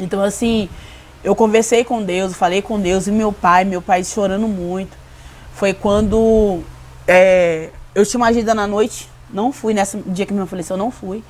Então, assim, eu conversei com Deus, falei com Deus, e meu pai chorando muito. Foi quando eu tinha uma agenda na noite, não fui, nesse dia que minha mãe faleceu, eu não fui.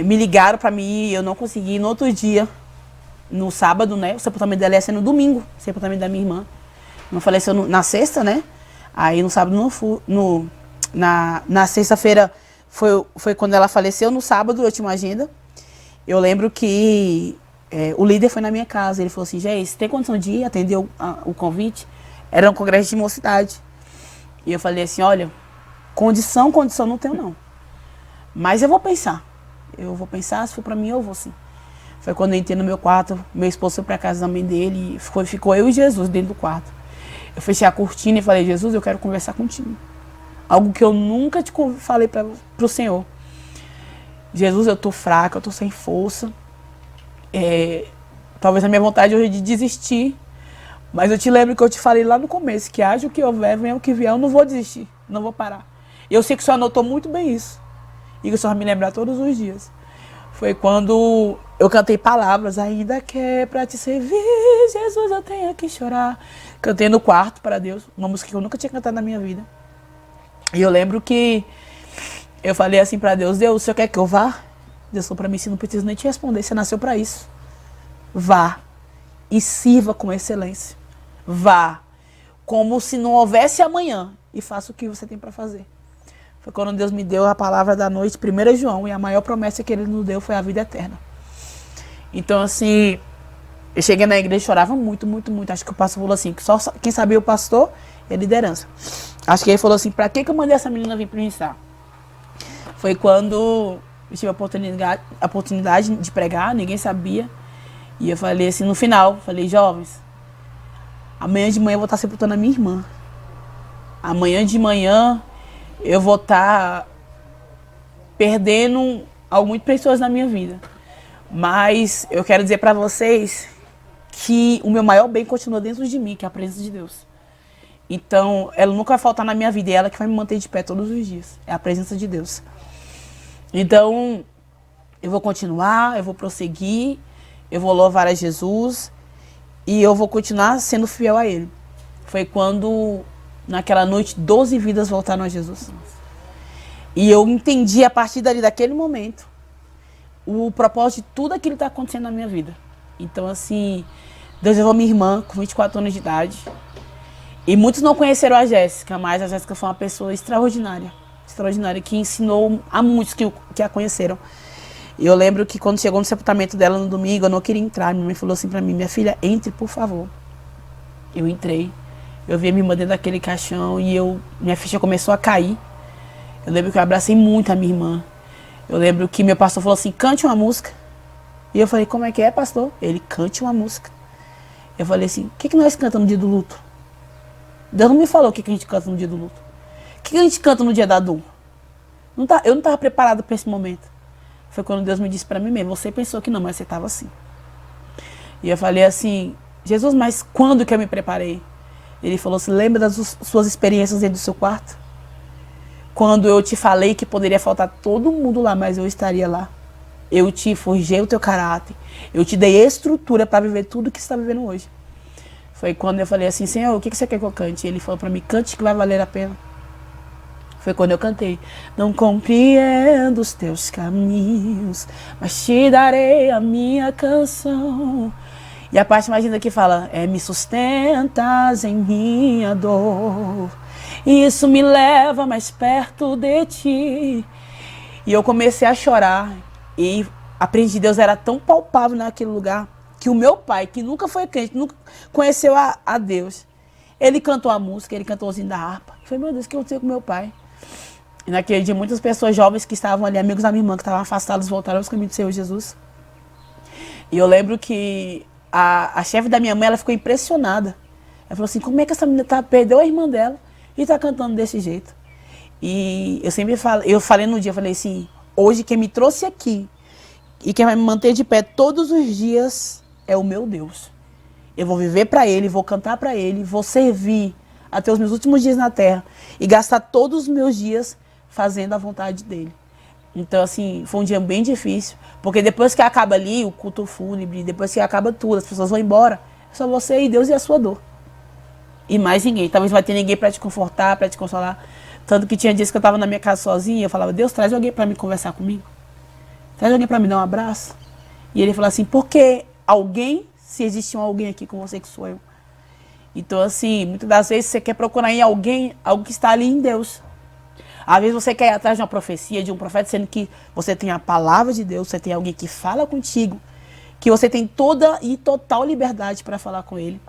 Me ligaram pra mim ir, eu não consegui. No outro dia, no sábado, né, o sepultamento dela ia ser no domingo, o sepultamento da minha irmã. Não faleceu na sexta, né? Aí no sábado não fui. Na sexta-feira foi quando ela faleceu, no sábado eu tinha uma agenda. Eu lembro que o líder foi na minha casa, ele falou assim, Geis, tem condição de ir atender o convite? Era um congresso de mocidade. E eu falei assim, olha, condição não tenho não. Mas eu vou pensar. Se for pra mim eu vou sim. Foi quando eu entrei no meu quarto, meu esposo foi pra casa da mãe dele, e ficou eu e Jesus dentro do quarto. Eu fechei a cortina e falei, Jesus, eu quero conversar contigo. Algo que eu nunca te falei pro Senhor. Jesus, eu tô fraca, eu tô sem força. Talvez a minha vontade hoje é de desistir. Mas eu te lembro que eu te falei lá no começo, que haja o que houver, venha o que vier, eu não vou desistir, não vou parar. E eu sei que o Senhor anotou muito bem isso. E que o Senhor vai me lembrar todos os dias. Foi quando eu cantei palavras, ainda que é pra te servir, Jesus, eu tenho que chorar. Cantei no quarto para Deus, uma música que eu nunca tinha cantado na minha vida. E eu lembro que eu falei assim pra Deus, Deus, o Senhor quer que eu vá? Deus falou pra mim, se não preciso nem te responder, você nasceu pra isso. Vá e sirva com excelência. Vá como se não houvesse amanhã e faça o que você tem pra fazer. Foi quando Deus me deu a palavra da noite, 1 João, e a maior promessa que Ele nos deu foi a vida eterna. Então, assim, eu cheguei na igreja e chorava muito, muito, muito. Acho que o pastor falou assim, que só quem sabia o pastor é liderança. Acho que ele falou assim, pra que eu mandei essa menina vir ministrar? Foi quando eu tive a oportunidade de pregar, ninguém sabia. E eu falei assim, no final, falei, jovens, amanhã de manhã eu vou estar sepultando a minha irmã. Amanhã de manhã eu vou estar perdendo algo muito precioso na minha vida. Mas eu quero dizer para vocês que o meu maior bem continua dentro de mim, que é a presença de Deus. Então, ela nunca vai faltar na minha vida, é ela que vai me manter de pé todos os dias. É a presença de Deus. Então, eu vou continuar, eu vou prosseguir, eu vou louvar a Jesus e eu vou continuar sendo fiel a Ele. Foi quando, naquela noite, 12 vidas voltaram a Jesus. E eu entendi a partir dali, daquele momento, o propósito de tudo aquilo que está acontecendo na minha vida. Então, assim, Deus levou minha irmã com 24 anos de idade. E muitos não conheceram a Jéssica, mas a Jéssica foi uma pessoa extraordinária. Extraordinária, que ensinou a muitos que a conheceram. E eu lembro que quando chegou no sepultamento dela no domingo, eu não queria entrar. Minha mãe falou assim pra mim, minha filha, entre, por favor. Eu entrei. Eu vi a minha irmã dentro daquele caixão e minha ficha começou a cair. Eu lembro que eu abracei muito a minha irmã. Eu lembro que meu pastor falou assim, cante uma música. E eu falei, como é que é, pastor? Ele, cante uma música. Eu falei assim, o que nós cantamos no dia do luto? Deus não me falou o que a gente canta no dia do luto. O que a gente canta no dia da dor? Eu não estava preparada para esse momento. Foi quando Deus me disse para mim mesmo, você pensou que não, mas você estava assim. E eu falei assim, Jesus, mas quando que eu me preparei? Ele falou assim, lembra das suas experiências dentro do seu quarto? Quando eu te falei que poderia faltar todo mundo lá, mas eu estaria lá. Eu te forjei o teu caráter. Eu te dei estrutura para viver tudo que você está vivendo hoje. Foi quando eu falei assim, Senhor, o que você quer que eu cante? E Ele falou para mim, cante que vai valer a pena. Foi quando eu cantei. Não compreendo os teus caminhos, mas te darei a minha canção. E a parte mais linda que fala, me sustentas em minha dor. Isso me leva mais perto de ti. E eu comecei a chorar. E a presença de Deus era tão palpável naquele lugar, que o meu pai, que nunca foi crente, nunca conheceu a Deus, ele cantou a música, ele cantou o zinho da harpa. Eu falei, meu Deus, o que aconteceu com meu pai? E naquele dia, muitas pessoas jovens que estavam ali, amigos da minha irmã, que estavam afastados, voltaram aos caminhos do Senhor Jesus. E eu lembro que a chefe da minha mãe, ela ficou impressionada. Ela falou assim, como é que essa menina perdeu a irmã dela e está cantando desse jeito? E eu falei no dia, eu falei assim, hoje quem me trouxe aqui e quem vai me manter de pé todos os dias é o meu Deus. Eu vou viver para Ele, vou cantar para Ele, vou servir até os meus últimos dias na terra e gastar todos os meus dias fazendo a vontade dEle. Então, assim, foi um dia bem difícil. Porque depois que acaba ali o culto fúnebre, depois que acaba tudo, as pessoas vão embora. É só você e Deus e a sua dor. E mais ninguém. Talvez não vai ter ninguém para te confortar, para te consolar. Tanto que tinha dias que eu estava na minha casa sozinha, eu falava, Deus, traz alguém para me conversar comigo. Traz alguém para me dar um abraço. E ele falou assim, por que alguém, se existe alguém aqui com você que sou eu? Então, assim, muitas das vezes você quer procurar em alguém, algo que está ali em Deus. Às vezes você quer ir atrás de uma profecia, de um profeta, sendo que você tem a palavra de Deus, você tem alguém que fala contigo, que você tem toda e total liberdade para falar com ele.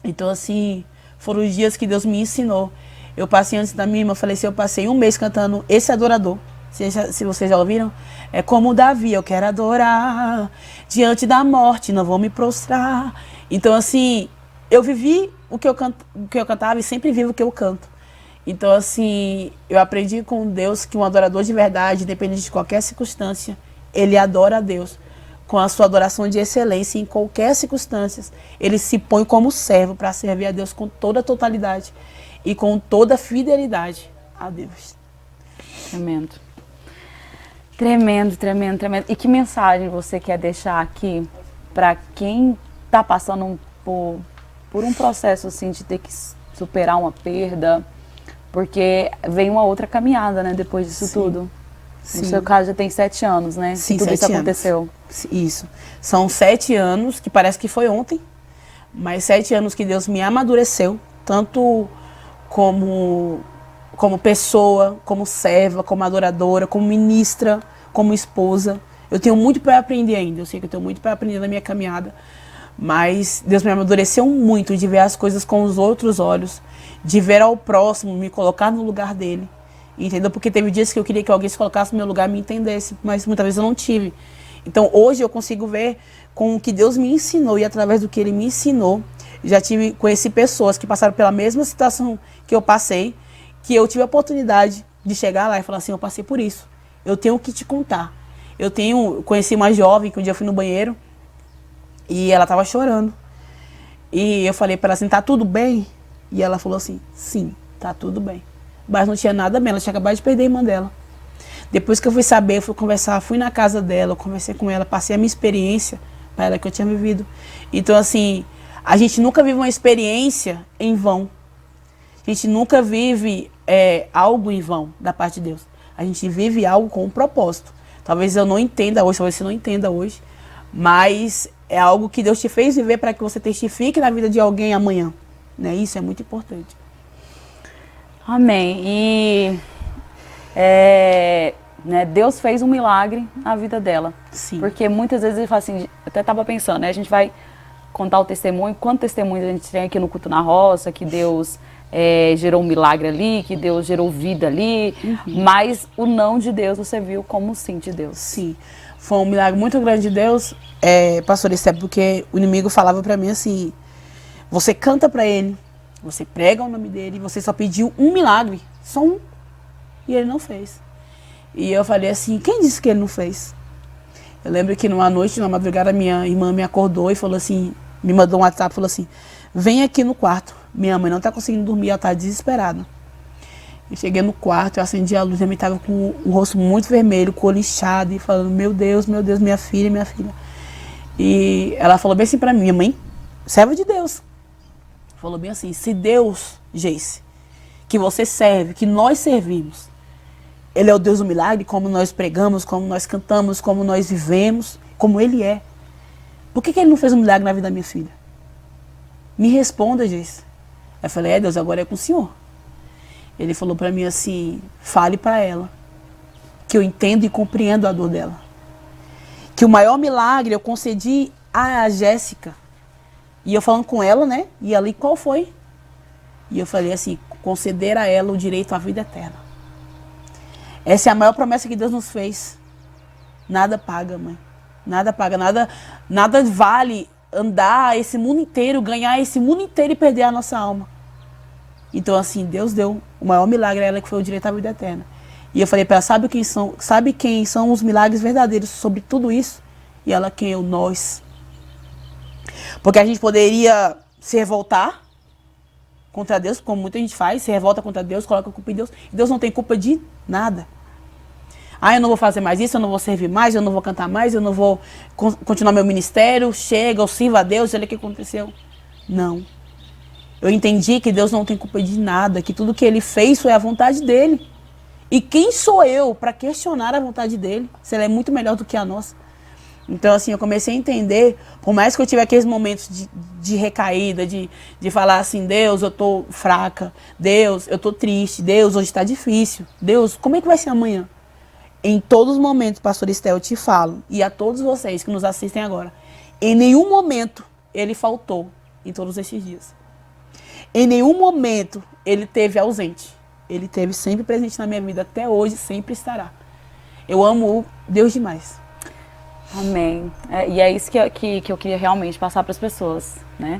Então, assim, foram os dias que Deus me ensinou. Eu passei antes da minha irmã, falei assim, eu passei um mês cantando Esse Adorador. Se vocês já ouviram, é como Davi, eu quero adorar, diante da morte não vou me prostrar. Então, assim, eu vivi o que eu cantava e sempre vivo o que eu canto. Então, assim, eu aprendi com Deus que um adorador de verdade, independente de qualquer circunstância, ele adora a Deus com a sua adoração de excelência em qualquer circunstância. Ele se põe como servo para servir a Deus com toda a totalidade e com toda a fidelidade a Deus. Tremendo. Tremendo, tremendo, tremendo. E que mensagem você quer deixar aqui para quem está passando por um processo assim de ter que superar uma perda? Porque vem uma outra caminhada, né, depois disso tudo. Sim. No seu caso já tem 7 anos, né? Sim, que tudo isso aconteceu. Isso. São 7 anos, que parece que foi ontem, mas 7 anos que Deus me amadureceu, tanto como pessoa, como serva, como adoradora, como ministra, como esposa. Eu tenho muito para aprender ainda, eu sei que eu tenho muito para aprender na minha caminhada, mas Deus me amadureceu muito de ver as coisas com os outros olhos, de ver ao próximo, me colocar no lugar dele, entendeu? Porque teve dias que eu queria que alguém se colocasse no meu lugar e me entendesse, mas muitas vezes eu não tive. Então hoje eu consigo ver com o que Deus me ensinou e através do que Ele me ensinou, conheci pessoas que passaram pela mesma situação que eu passei, que eu tive a oportunidade de chegar lá e falar assim, eu passei por isso, eu tenho que te contar. Conheci uma jovem que um dia eu fui no banheiro e ela estava chorando. E eu falei para ela assim, tá tudo bem? E ela falou assim, sim, tá tudo bem. Mas não tinha nada bem, ela tinha acabado de perder a irmã dela. Depois que eu fui saber, eu fui conversar, fui na casa dela, eu conversei com ela, passei a minha experiência para ela que eu tinha vivido. Então assim, a gente nunca vive uma experiência em vão. A gente nunca vive algo em vão da parte de Deus. A gente vive algo com um propósito. Talvez eu não entenda hoje, talvez você não entenda hoje, mas é algo que Deus te fez viver para que você testifique na vida de alguém amanhã. Né? Isso é muito importante. Amém. E né, Deus fez um milagre na vida dela. Sim. Porque muitas vezes ele fala assim, eu até estava pensando, né, a gente vai contar o testemunho, quantos testemunhos a gente tem aqui no Culto na Roça, que Deus gerou um milagre ali, que Deus gerou vida ali, mas o não de Deus você viu como o sim de Deus. Sim, foi um milagre muito grande de Deus, pastor Esther, porque o inimigo falava para mim assim, você canta para ele, você prega o nome dele, você só pediu um milagre, só um, e ele não fez. E eu falei assim, quem disse que ele não fez? Eu lembro que numa noite, na madrugada, minha irmã me acordou e falou assim, me mandou um WhatsApp, falou assim, vem aqui no quarto, minha mãe não tá conseguindo dormir, ela tá desesperada. Eu cheguei no quarto, eu acendi a luz, minha mãe tava com o rosto muito vermelho, com o olho inchado, e falando, meu Deus, minha filha, minha filha. E ela falou bem assim pra mim, minha mãe, serva de Deus. Falou bem assim, se Deus, Geice, que você serve, que nós servimos, Ele é o Deus do milagre, como nós pregamos, como nós cantamos, como nós vivemos, como Ele é. Por que Ele não fez um milagre na vida da minha filha? Me responda, Geice. Eu falei, Deus, agora é com o Senhor. Ele falou para mim assim, fale para ela, que eu entendo e compreendo a dor dela. Que o maior milagre eu concedi a Jéssica. E eu falando com ela, né? E ali, qual foi? E eu falei assim, conceder a ela o direito à vida eterna. Essa é a maior promessa que Deus nos fez. Nada paga, mãe. Nada paga, nada vale andar esse mundo inteiro, ganhar esse mundo inteiro e perder a nossa alma. Então assim, Deus deu o maior milagre a ela, que foi o direito à vida eterna. E eu falei para ela, sabe quem são os milagres verdadeiros sobre tudo isso? E ela, quem? Eu, nós. Porque a gente poderia se revoltar contra Deus, como muita gente faz, se revolta contra Deus, coloca a culpa em Deus. E Deus não tem culpa de nada. Ah, eu não vou fazer mais isso, eu não vou servir mais, eu não vou cantar mais, eu não vou continuar meu ministério, chega, eu sirvo a Deus, olha o que aconteceu. Não. Eu entendi que Deus não tem culpa de nada, que tudo que Ele fez foi a vontade dEle. E quem sou eu para questionar a vontade dEle, se ela é muito melhor do que a nossa? Então, assim, eu comecei a entender, por mais que eu tive aqueles momentos de recaída, de falar assim, Deus, eu tô fraca, Deus, eu tô triste, Deus, hoje tá difícil, Deus, como é que vai ser amanhã? Em todos os momentos, pastor Estel, eu te falo, e a todos vocês que nos assistem agora, em nenhum momento Ele faltou em todos esses dias. Em nenhum momento Ele teve ausente. Ele teve sempre presente na minha vida, até hoje, sempre estará. Eu amo Deus demais. Amém. E é isso que eu queria realmente passar para as pessoas, né?